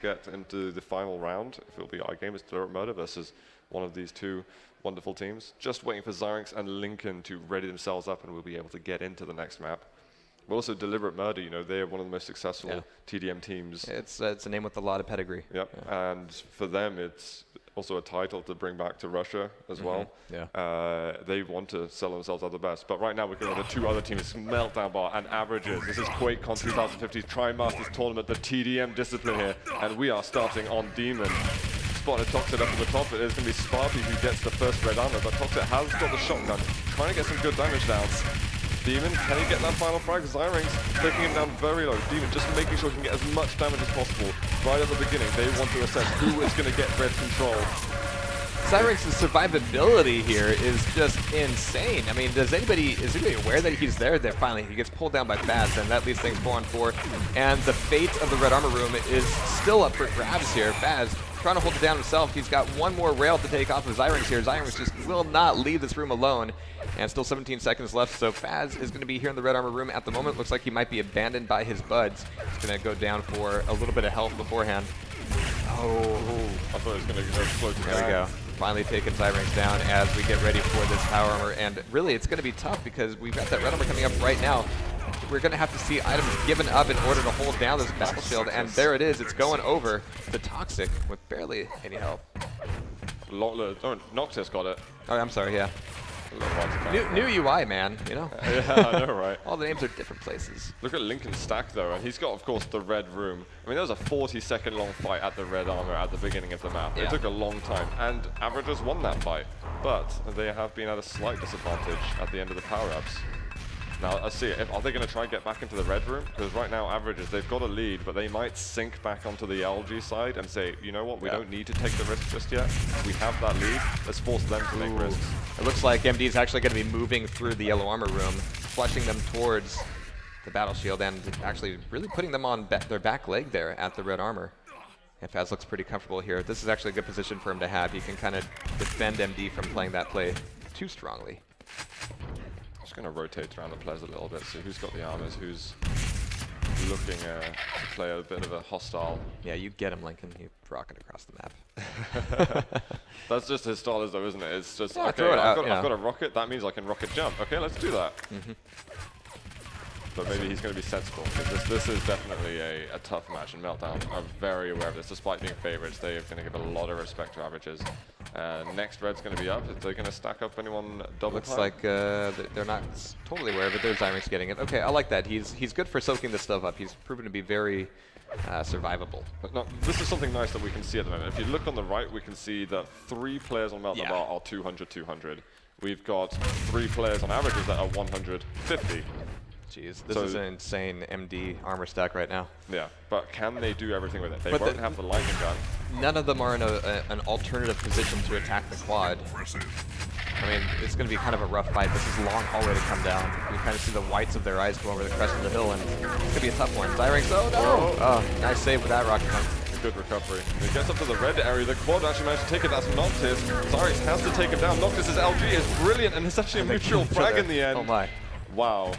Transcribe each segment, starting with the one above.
get into the final round, if it'll be iGame, it's Deliberate Murder versus one of these two wonderful teams. Just waiting for Zyrinx and Lincoln to ready themselves up, and we'll be able to get into the next map. But also Deliberate Murder, you know, they're one of the most successful TDM teams. It's a name with a lot of pedigree. Yep, and for them, it's also a title to bring back to Russia as well. They want to sell themselves at the best. But right now we're going to the two other teams, Meltdown Bar and Averages. This is QuakeCon 2050 Tri-Master Tournament, the TDM discipline here. And we are starting on Demon. Spotted Toxic up at the top. It is going to be Sparty who gets the first red armor, but Toxic has got the shotgun, trying to get some good damage down. Demon, can he get that final frag? Zyrinx taking him down very low. Demon just making sure he can get as much damage as possible. Right at the beginning, they want to assess who is going to get red control. Zyrinx's survivability here is just insane. I mean, is anybody aware that he's there? That finally he gets pulled down by Faz, and that leaves things 4-on-4. And the fate of the red armor room is still up for grabs here. Faz trying to hold it down himself. He's got one more rail to take off of Zyrinx here. Zyrinx just will not leave this room alone. And still 17 seconds left, so Faz is going to be here in the red armor room at the moment. Looks like he might be abandoned by his buds. He's going to go down for a little bit of health beforehand. Oh, I thought he was going to go floating down. There we go. Finally taking Zyrinx down as we get ready for this power armor. And really, it's going to be tough because we've got that red armor coming up right now. We're going to have to see items given up in order to hold down this battle shield. And there it is. It's going over to Toxic with barely any health. Noctis got it. Oh, I'm sorry, yeah. New UI, man, you know? Yeah, I know, right? All the names are different places. Look at Lincoln's stack, though, and he's got, of course, the red room. I mean, there was a 40-second long fight at the red armor at the beginning of the map. It took a long time, and Averages won that fight. But they have been at a slight disadvantage at the end of the power-ups. Now, let's see, are they going to try and get back into the red room? Because right now, Averages, they've got a lead, but they might sink back onto the LG side and say, you know what, we don't need to take the risk just yet. We have that lead. Let's force them to make risks. It looks like MD is actually going to be moving through the yellow armor room, flushing them towards the battle shield, and actually really putting them on their back leg there at the red armor. And Faz looks pretty comfortable here. This is actually a good position for him to have. He can kind of defend MD from playing that play too strongly. Just going to rotate around the players a little bit, see who's got the armors, who's looking to play a bit of a hostile. Yeah, you get him, Lincoln. He's rocking across the map. That's just his style, though, isn't it? It's just, okay, throw it out, I've got a rocket, that means I can rocket jump. Okay, let's do that. But maybe he's going to be sensible, because this is definitely a tough match, and Meltdown are very aware of this. Despite being favorites, they are going to give a lot of respect to Averages. Next red's going to be up. Are they going to stack up anyone double Looks time? like they're not totally aware, but there's Zyrinx getting it. Okay, I like that. He's good for soaking this stuff up. He's proven to be very survivable. But no, this is something nice that we can see at the moment. If you look on the right, we can see that 3 players on Meltdown are 200-200. We've got 3 players on Averages that are 150. Jeez, this is an insane MD armor stack right now. Yeah, but can they do everything with it? They won't have the lightning gun. None of them are in an alternative position to attack the quad. I mean, it's going to be kind of a rough fight. This is a long hallway to come down. You kind of see the whites of their eyes go over the crest of the hill, and it's going to be a tough one. Zyrinx, oh no! Oh, nice save with that rocket pump. Good recovery. He gets up to the red area. The quad actually managed to take it. That's Noctis. Zyrinx has to take him down. Noctis' LG is brilliant, and it's actually a mutual frag in the end. Oh my. Wow.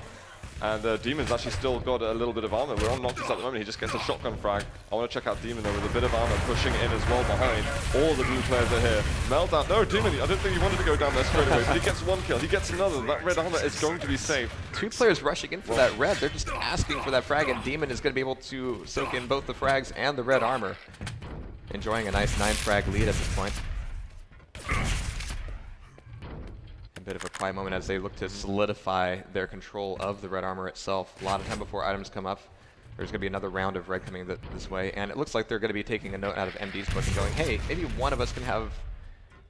And Demon's actually still got a little bit of armor. We're on Noctis at the moment. He just gets a shotgun frag. I want to check out Demon though with a bit of armor pushing in as well behind. All the blue players are here. Meltdown. No, Demon, I don't think he wanted to go down there straight away, but he gets 1 kill. He gets another. That red armor is going to be safe. 2 players rushing in for that red. They're just asking for that frag, and Demon is going to be able to soak in both the frags and the red armor. Enjoying a nice 9 frag lead at this point. A bit of a quiet moment as they look to solidify their control of the red armor itself. A lot of time before items come up. There's going to be another round of red coming this way, and it looks like they're going to be taking a note out of MD's book and going, hey, maybe one of us can have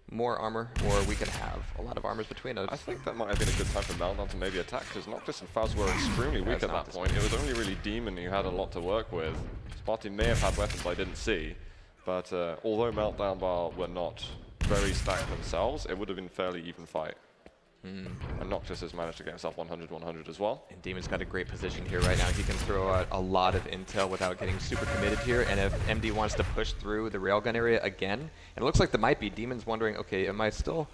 more armor, or we can have a lot of armors between us. I think that might have been a good time for Meltdown to maybe attack, because Noctis and Faz were extremely weak at that point. It was only really Demon who had a lot to work with. Sparty may have had weapons I didn't see, but although Meltdown Bar were not very stacked themselves, it would have been a fairly even fight. And Noctis has managed to get himself 100-100 as well. And Demon's got a great position here right now. He can throw out a lot of intel without getting super committed here. And if MD wants to push through the railgun area again, and it looks like there might be, Demon's wondering, okay, am I still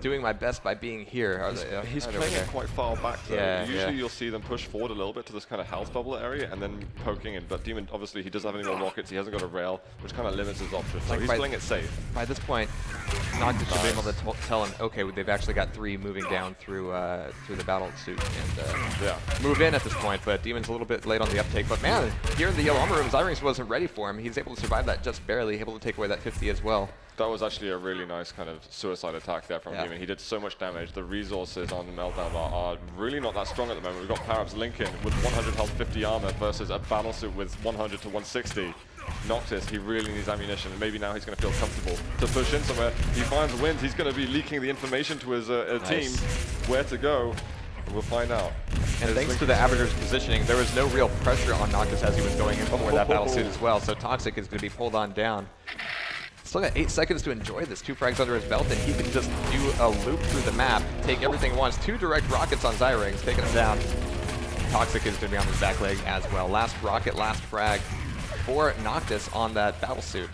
doing my best by being here. He's playing it quite far back though. Yeah, Usually you'll see them push forward a little bit to this kind of health bubble area and then poking in. But Demon, obviously, he doesn't have any more rockets. He hasn't got a rail, which kind of limits his options. So he's playing it safe. By this point, Noctis should be able to tell him, okay, they've actually got 3 moving down through the battle suit and move in at this point. But Demon's a little bit late on the uptake. But man, here in the yellow armor room, Zyrinx wasn't ready for him. He's able to survive that just barely, able to take away that 50 as well. That was actually a really nice kind of suicide attack there from Demon. He did so much damage. The resources on the Meltdown are really not that strong at the moment. We've got Powerup's Lincoln with 100 health, 50 armor versus a battlesuit with 100 to 160. Noctis, he really needs ammunition, and maybe now he's going to feel comfortable to push in somewhere. He finds wins. He's going to be leaking the information to his team where to go. We'll find out. And thanks to the Averagers positioning, there was no real pressure on Noctis as he was going in for that battlesuit as well. So Toxic is going to be pulled on down. Still got 8 seconds to enjoy this. 2 frags under his belt, and he can just do a loop through the map, take everything once. 2 direct rockets on Zyrinx, taking him down. Toxic is going to be on his back leg as well. Last rocket, last frag for Noctis on that battlesuit.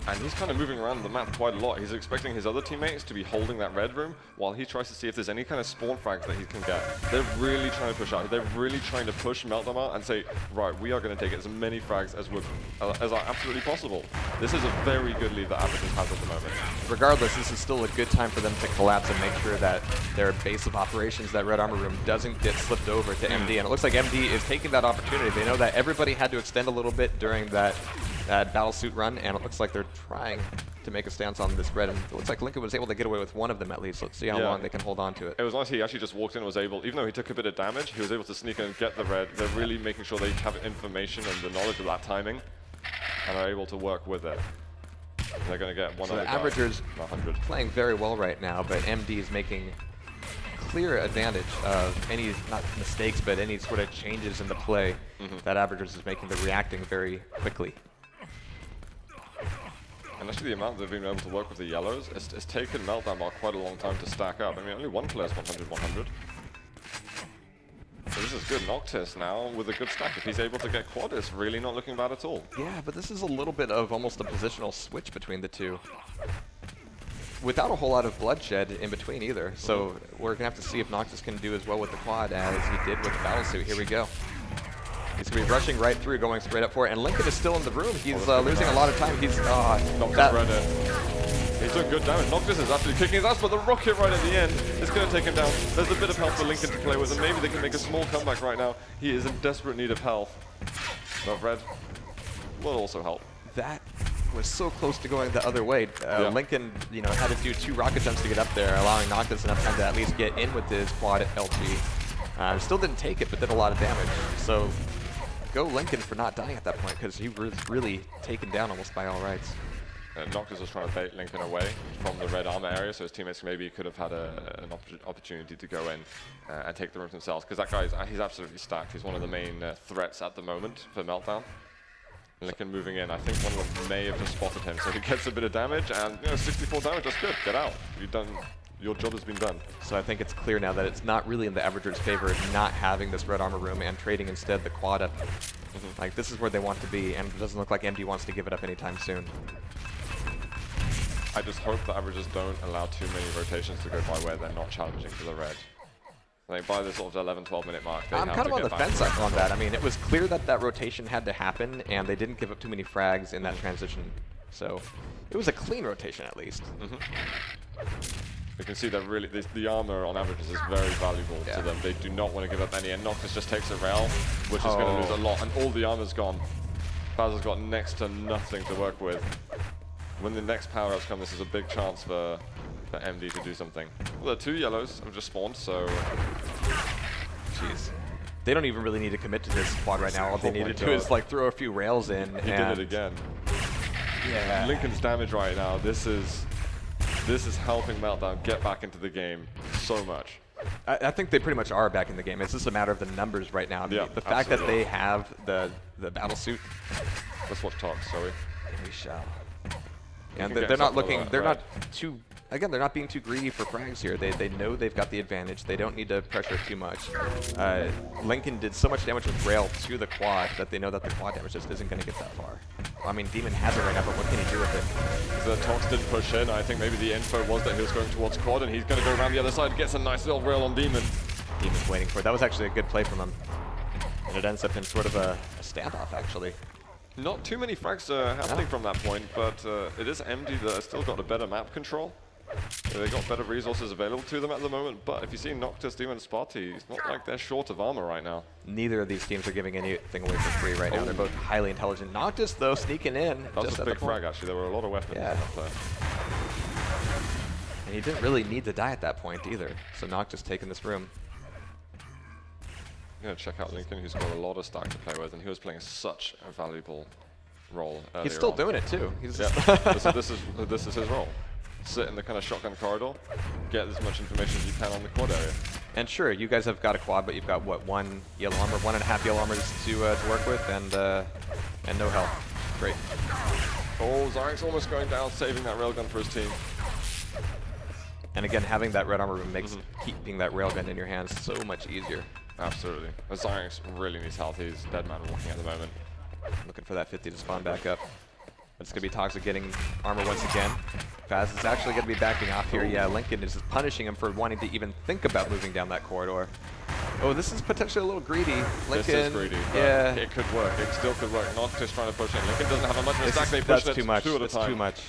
And he's kind of moving around the map quite a lot. He's expecting his other teammates to be holding that red room while he tries to see if there's any kind of spawn frags that he can get. They're really trying to push out. They're really trying to push Meltdown out and say, right, we are going to take as many frags as are absolutely possible. This is a very good lead that Averagers has at the moment. Regardless, this is still a good time for them to collapse and make sure that their base of operations, that red armor room, doesn't get slipped over to MD. And it looks like MD is taking that opportunity. They know that everybody had to extend a little bit during that battlesuit run, and it looks like they're trying to make a stance on this red, and it looks like Lincoln was able to get away with one of them at least. Let's see how long they can hold on to it. It was nice he actually just walked in and was able, even though he took a bit of damage, he was able to sneak in and get the red. They're really making sure they have information and the knowledge of that timing, and are able to work with it. They're going to get one so other the Averagers 100. Playing very well right now, but MD is making clear advantage of any, not mistakes, but any sort of changes in the play that Averagers is making. They're reacting very quickly. And actually the amount they've been able to work with the yellows, it's taken Meltdown Bar quite a long time to stack up. I mean, only one player's 100-100. So this is good. Noctis now with a good stack. If he's able to get quad, it's really not looking bad at all. Yeah, but this is a little bit of almost a positional switch between the two. Without a whole lot of bloodshed in between either. So we're going to have to see if Noctis can do as well with the quad as he did with the battlesuit. Here we go. He's going to be rushing right through, going straight up for it. And Lincoln is still in the room. He's losing a lot of time. He's He's doing good damage. Noctis is actually kicking his ass, but the rocket right at the end is going to take him down. There's a bit of health for Lincoln to play with, and maybe they can make a small comeback right now. He is in desperate need of health. But red will also help. That was so close to going the other way. Lincoln, had to do 2 rocket jumps to get up there, allowing Noctis enough time to at least get in with his quad LG. Still didn't take it, but did a lot of damage. So go Lincoln for not dying at that point, because he was really taken down almost by all rights. Noctis was trying to bait Lincoln away from the red armor area, so his teammates maybe could have had an opportunity to go in and take the rooms themselves, because that guy, he's absolutely stacked. He's one of the main threats at the moment for Meltdown. Lincoln moving in. I think one of them may have just spotted him, so he gets a bit of damage, and 64 damage, that's good. Get out. You've done, your job has been done. So I think it's clear now that it's not really in the Averagers' favor not having this red armor room and trading instead the quad up. Like, this is where they want to be, and it doesn't look like MD wants to give it up anytime soon. I just hope the Averagers don't allow too many rotations to go by where they're not challenging for the red. I think by the sort of 11-12 minute mark, I'm kind of on the fence on that. I mean, it was clear that that rotation had to happen, and they didn't give up too many frags in that transition. So it was a clean rotation at least. You can see that really the armor on Averagers is very valuable to them. They do not want to give up any, and Noctis just takes a rail, which is going to lose a lot, and all the armor's gone. Baz has got next to nothing to work with. When the next power-ups come, this is a big chance for MD to do something. Well, the 2 yellows have just spawned, so... Jeez. They don't even really need to commit to this quad right now. All they need to do is like throw a few rails in. He did it again. Yeah. Lincoln's damage right now, this is helping Meltdown get back into the game so much. I think they pretty much are back in the game. It's just a matter of the numbers right now. The fact that they have the battle suit. Let's watch talks, shall we? We shall. And they're not looking. They're not too again, they're not being too greedy for frags here. They know they've got the advantage. They don't need to pressure too much. Lincoln did so much damage with rail to the quad that they know that the quad damage just isn't going to get that far. Well, I mean, Demon has it right now, but what can he do with it? The Tox didn't push in. I think maybe the info was that he was going towards quad, and he's going to go around the other side and gets a nice little rail on Demon. Demon's waiting for it. That was actually a good play from him. And it ends up in sort of a standoff, actually. Not too many frags happening from that point, but it is MD that has still got a better map control. They got better resources available to them at the moment, but if you see Noctis, Demon, Sparty, it's not like they're short of armor right now. Neither of these teams are giving anything away for free right now. They're both highly intelligent. Noctis, though, sneaking in. That was a big frag, actually. There were a lot of weapons up there. And he didn't really need to die at that point either. So Noctis taking this room. I'm going to check out Lincoln, who's got a lot of stack to play with, and he was playing such a valuable role earlier He's still on. doing it, too. He's this is his role. Sit in the kind of shotgun corridor, get as much information as you can on the quad area. And sure, you guys have got a quad, but you've got, what, 1 yellow armor, 1.5 yellow armors to work with, and no health. Great. Oh, Zyrex almost going down, saving that railgun for his team. And again, having that red armor room makes keeping that railgun in your hands so much easier. Absolutely. Zyrex really needs health. He's dead man walking at the moment. Looking for that 50 to spawn back up. It's going to be Toxic getting armor once again. Faz is actually going to be backing off here. Yeah, Lincoln is just punishing him for wanting to even think about moving down that corridor. Oh, this is potentially a little greedy. Lincoln, this is greedy, but yeah. It could work. It still could work. Not just trying to push in. Lincoln doesn't have a much of a stack. They push That's too much. That's too much.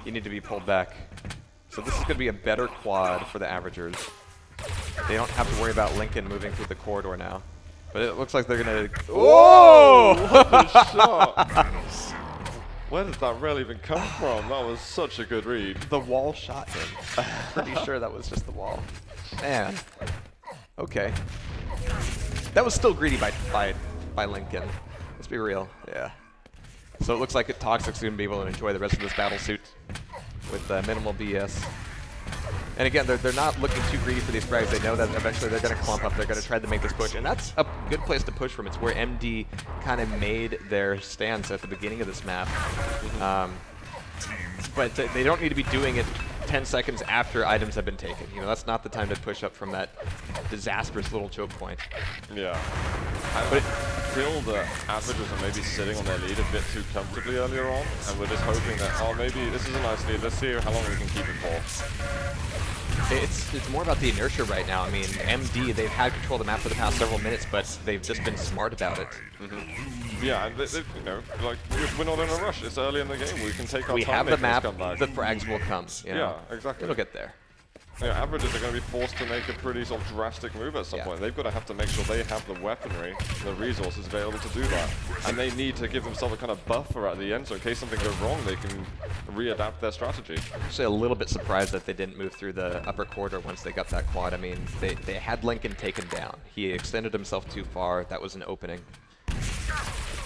You need to be pulled back. So this is going to be a better quad for the Averagers. They don't have to worry about Lincoln moving through the corridor now. But it looks like they're going to... Whoa! What a shot! Where did that rail even come from? That was such a good read. The wall shot him. I'm pretty sure that was just the wall. Man. Okay. That was still greedy by Lincoln. Let's be real. Yeah. So it looks like Toxic's going to be able to enjoy the rest of this battle suit with minimal BS. And again, they're not looking too greedy for these frags. They know that eventually they're going to clump up. They're going to try to make this push. And that's a good place to push from. It's where MD kind of made their stance at the beginning of this map. But they don't need to be doing it 10 seconds after items have been taken. You know, that's not the time to push up from that disastrous little choke point. Yeah. I feel the Averagers are maybe sitting on their lead a bit too comfortably earlier on, and we're just hoping that, oh, maybe this is a nice lead. Let's see how long we can keep it for. It's more about the inertia right now. I mean, MD, they've had control of the map for the past several minutes, but they've just been smart about it. Yeah, and you know, like, we're not in a rush. It's early in the game. We can take our time. We have the map. The frags will come. You know? Yeah, exactly. It'll get there. Yeah, Averagers are going to be forced to make a pretty sort of drastic move at some point. They've got to have to make sure they have the weaponry, the resources available to do that. And they need to give themselves a kind of buffer at the end, so in case something goes wrong, they can readapt their strategy. Actually, a little bit surprised that they didn't move through the upper corridor once they got that quad. I mean, they had Lincoln taken down. He extended himself too far. That was an opening.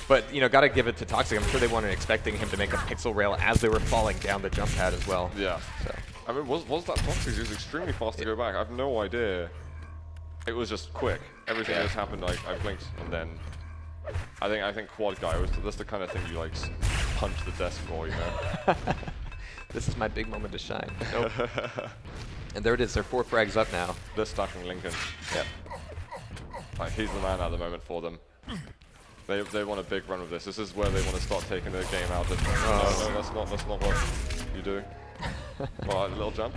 But, you know, got to give it to Toxic. I'm sure they weren't expecting him to make a pixel rail as they were falling down the jump pad as well. Yeah. So. I mean, was that Toxic? He was extremely fast to go back. I have no idea. It was just quick. Everything just happened. I blinked, and then I think quad guy was that's the kind of thing you like punch the desk for, you know. This is my big moment to shine. Nope. And there it is. They're 4 frags up now. They're stacking Lincoln. Yep. Like, he's the man at the moment for them. They want a big run with this. This is where they want to start taking the game out. No, that's not what you do. Well, a little jump.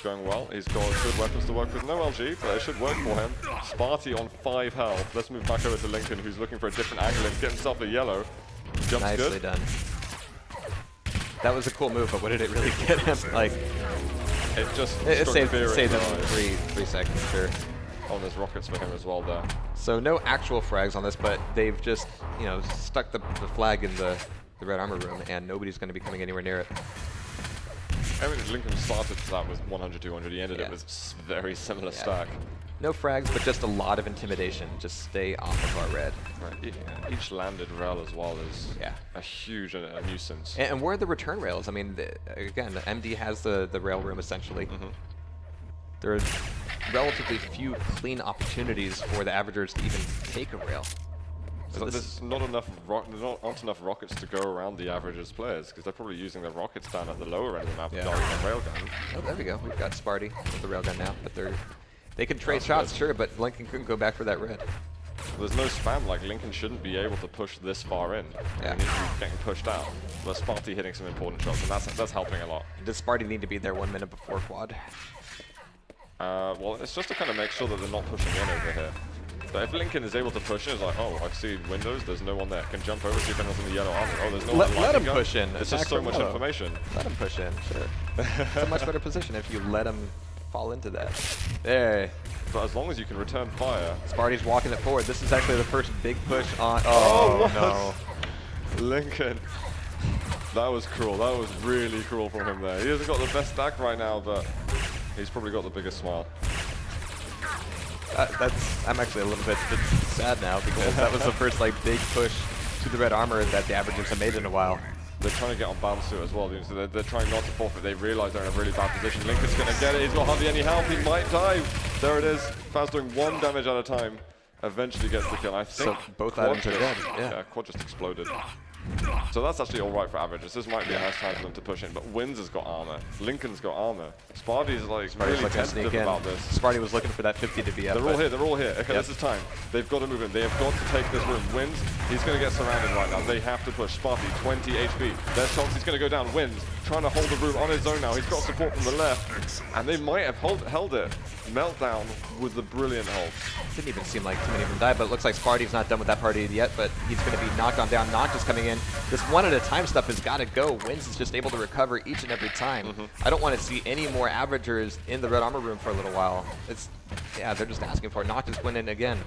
Going well. He's got good weapons to work with. No LG, but it should work for him. Sparty on 5 health. Let's move back over to Lincoln, who's looking for a different angle and get himself a yellow. Jumps Nicely good. done. That was a cool move, but what did it really get him? Like, it just saved him 3 seconds, sure. Oh, there's rockets for him as well there. So no actual frags on this, but they've just, you know, stuck the flag in the red armor room, and nobody's going to be coming anywhere near it. I mean, Lincoln started that with 100, 200. He ended it with a very similar stack. No frags, but just a lot of intimidation. Just stay off of our red. Right. Each landed rail as well is a huge nuisance. And where are the return rails? I mean, again, MD has the rail room essentially. There are relatively few clean opportunities for the Averagers to even take a rail. So there's not aren't enough rockets to go around the averages players because they're probably using the rockets down at the lower end of the map, not even a railgun. Oh, there we go. We've got Sparty with the railgun now, but they can trade shots, sure, but Lincoln couldn't go back for that red. There's no spam, like Lincoln shouldn't be able to push this far in. Yeah. He needs to be getting pushed out. But Sparty hitting some important shots, and that's helping a lot. Does Sparty need to be there 1 minute before quad? Well, it's just to kind of make sure that they're not pushing in over here. But if Lincoln is able to push in, it's like, oh, I see windows, there's no one there. Can jump over, see if anyone's in the yellow armor. Oh, there's no one. Let him push in. It's just so much information. Let him push in, sure. It's a much better position if you let him fall into that. There. But as long as you can return fire. Sparty's walking it forward. This is actually the first big push on. Oh, no. Lincoln. That was cruel. That was really cruel from him there. He hasn't got the best stack right now, but he's probably got the biggest smile. I'm actually a little bit sad now because that was the first like big push to the red armor that the averages have made in a while. They're trying to get on bounce as well, so they're trying not to forfeit. They realize they're in a really bad position. Lincoln's going to get it. He's got hardly any health. He might die. There it is. Faz doing 1 damage at a time. Eventually gets the kill. I think so both items are dead. Yeah, quad just exploded. So that's actually all right for averages. This might be a nice time for them to push in, but Wins has got armor. Lincoln's got armor. Sparty's like really tentative about this. Sparty was looking for that 50 to be up. They're all here. They're all here. Okay, this is time. They've got to move in. They have got to take this room. Wins. He's going to get surrounded right now. They have to push. Sparty, 20 HP. There's chance he's going to go down. Wins trying to hold the room on his own now. He's got support from the left, and they might have held it. Meltdown with the brilliant hold. Didn't even seem like too many of them died, but it looks like Sparty's not done with that party yet, but he's going to be knocked on down. Noctis coming in. This one at a time stuff has got to go. Wins is just able to recover each and every time. I don't want to see any more averages in the red armor room for a little while. Yeah, they're just asking for it. Noctis went in again.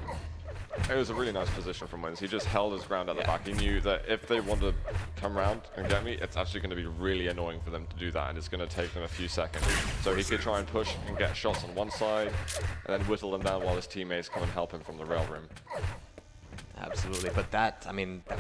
It was a really nice position from Wins. He just held his ground at the back. He knew that if they want to come around and get me, it's actually going to be really annoying for them to do that, and it's going to take them a few seconds. So he could try and push and get shots on one side, and then whittle them down while his teammates come and help him from the rail room. Absolutely, but that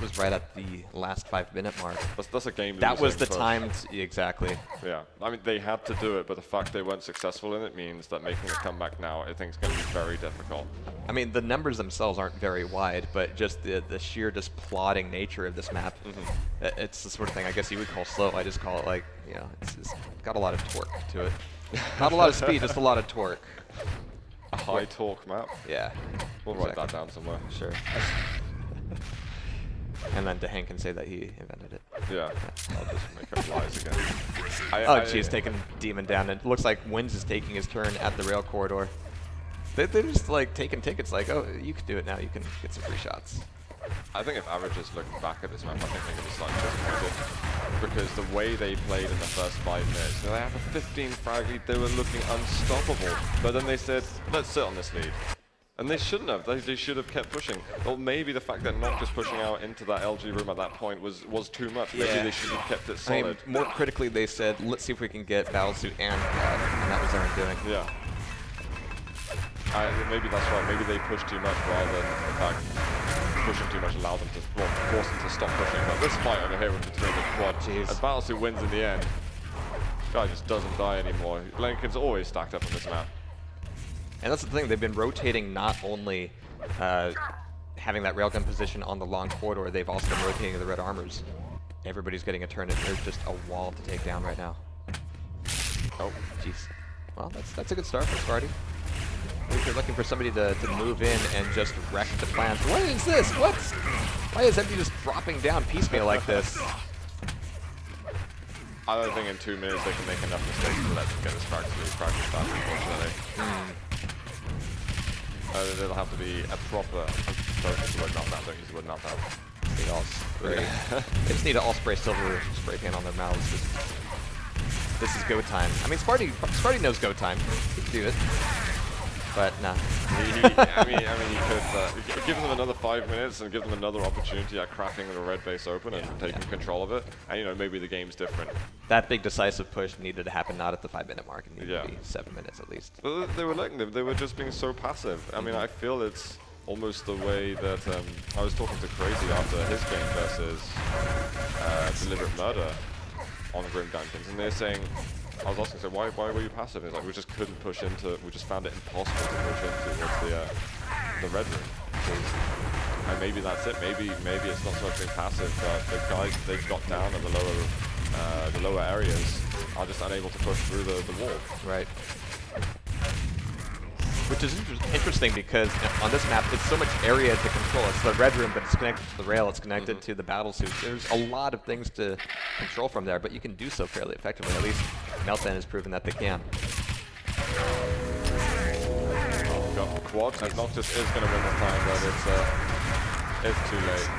was right at the last 5-minute mark. That's a game. That was the time, exactly. Yeah, I mean, they had to do it, but the fact they weren't successful in it means that making a comeback now, I think, is going to be very difficult. I mean, the numbers themselves aren't very wide, but just the sheer plodding nature of this map, it's the sort of thing I guess you would call slow. I just call it like, you know, it's got a lot of torque to it. Not a lot of speed, just a lot of torque. A high torque map? Yeah. We'll write that down somewhere. Sure. And then DeHaan can say that he invented it. Yeah. I'll just make up lies again. Oh, geez, taking Demon down. It looks like Wins is taking his turn at the rail corridor. They're just like taking tickets like, oh, you can do it now. You can get some free shots. I think if averages look back at this map, I think they're going to be slightly disappointed. Because the way they played in the first 5 minutes, they have a 15 frag lead, they were looking unstoppable. But then they said, let's sit on this lead. And they shouldn't have. They should have kept pushing. Or maybe the fact that Noctis pushing out into that LG room at that point was too much. Maybe they should have kept it solid. I mean, more critically, they said, let's see if we can get Battlesuit and Quad. And that was their undoing. Yeah. Maybe that's right. Maybe they pushed too much rather than the fact pushing too much allowed them to, well, force them to stop pushing. But this fight over here between the Quad, and Battlesuit wins in the end. Guy just doesn't die anymore. Lincoln's always stacked up on this map. And that's the thing, they've been rotating not only having that railgun position on the long corridor, they've also been rotating the red armors. Everybody's getting a turn, and there's just a wall to take down right now. Oh, jeez. Well, that's a good start for Sparty. If you're looking for somebody to move in and just wreck the plans. What is this? What? Why is everybody just dropping down piecemeal like this? I don't think in 2 minutes they can make enough mistakes to let them get this fracture back, unfortunately. There'll have to be a proper, don't use the word meltdown, don't use the word meltdown. They all spray. They just need to all spray silver spray paint on their mouths. This is go time. I mean, Sparty knows go time. He can do it. But nah. I mean, he could give them another 5 minutes and give them another opportunity at cracking the red base open and taking control of it. And, you know, maybe the game's different. That big decisive push needed to happen not at the 5-minute mark. It needed to be 7 minutes at least. But they were letting them. They were just being so passive. I mean, I feel it's almost the way that I was talking to Crazy after his game versus Deliberate Murder on Grim Dungeons, and they're saying, I was asking, so why were you passive? And he's like, we just couldn't push into, we just found it impossible to push into towards the red room. And maybe that's it. Maybe it's not so much being passive, but the guys they've got down at the lower areas are just unable to push through the wall. Right. Which is interesting because on this map, it's so much area to control. It's the red room, but it's connected to the rail. It's connected to the battle suit. There's a lot of things to control from there, but you can do so fairly effectively. At least Meltdown has proven that they can. Got quad, and Noctis is going to win this time, but it's too late.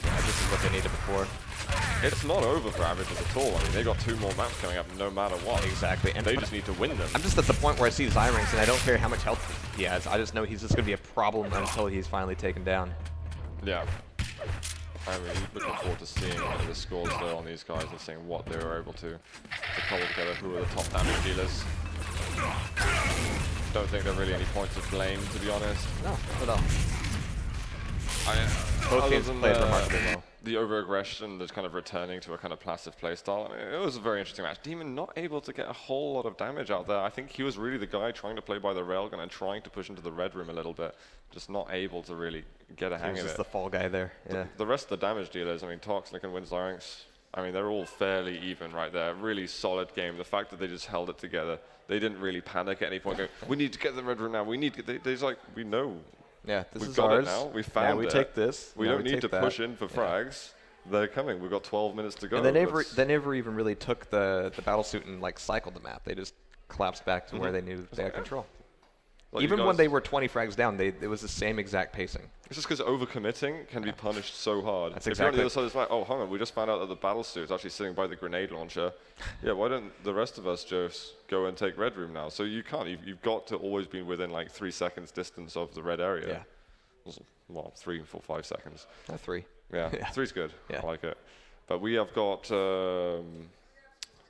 Yeah, this is what they needed before. It's not over for averages at all. I mean, they got 2 more maps coming up no matter what. Exactly. And they just need to win them. I'm just at the point where I see Zyrinx, and I don't care how much health he has. I just know he's just going to be a problem until he's finally taken down. Yeah. I'm really looking forward to seeing the scores though on these guys and seeing what they were able to cobble together, who are the top damage dealers. Don't think there are really any points of blame, to be honest. No, not at all. Both games played remarkably well. The over-aggression, that's kind of returning to a kind of passive playstyle. I mean, it was a very interesting match. Demon not able to get a whole lot of damage out there. I think he was really the guy trying to play by the railgun and trying to push into the red room a little bit. Just not able to really get a hang of it. He was just the fall guy there. Yeah. The rest of the damage dealers, I mean, Toxic and Zyrinx, I mean, they're all fairly even right there. Really solid game. The fact that they just held it together. They didn't really panic at any point. Going, we need to get the red room now. We need to get they're like, we know. Yeah, this We've is got ours. it now. We found we it. take this. We don't need to push in for frags. They're coming. We've got 12 minutes to go. And they never even really took the battle suit and like cycled the map. They just collapsed back to where they knew they had control. Like even when they were 20 frags down, it was the same exact pacing. It's just because overcommitting can be punished so hard. That's if exactly. you're on the other side, it's like, oh, hang on, we just found out that the battle suit is actually sitting by the grenade launcher. Yeah, why don't the rest of us just go and take red room now? So you can't. You've got to always be within like 3 seconds distance of the red area. Yeah. Well, 3, 4, 5 seconds. 3. Yeah, 3's good. Yeah. I like it. But we have got.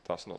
That's not.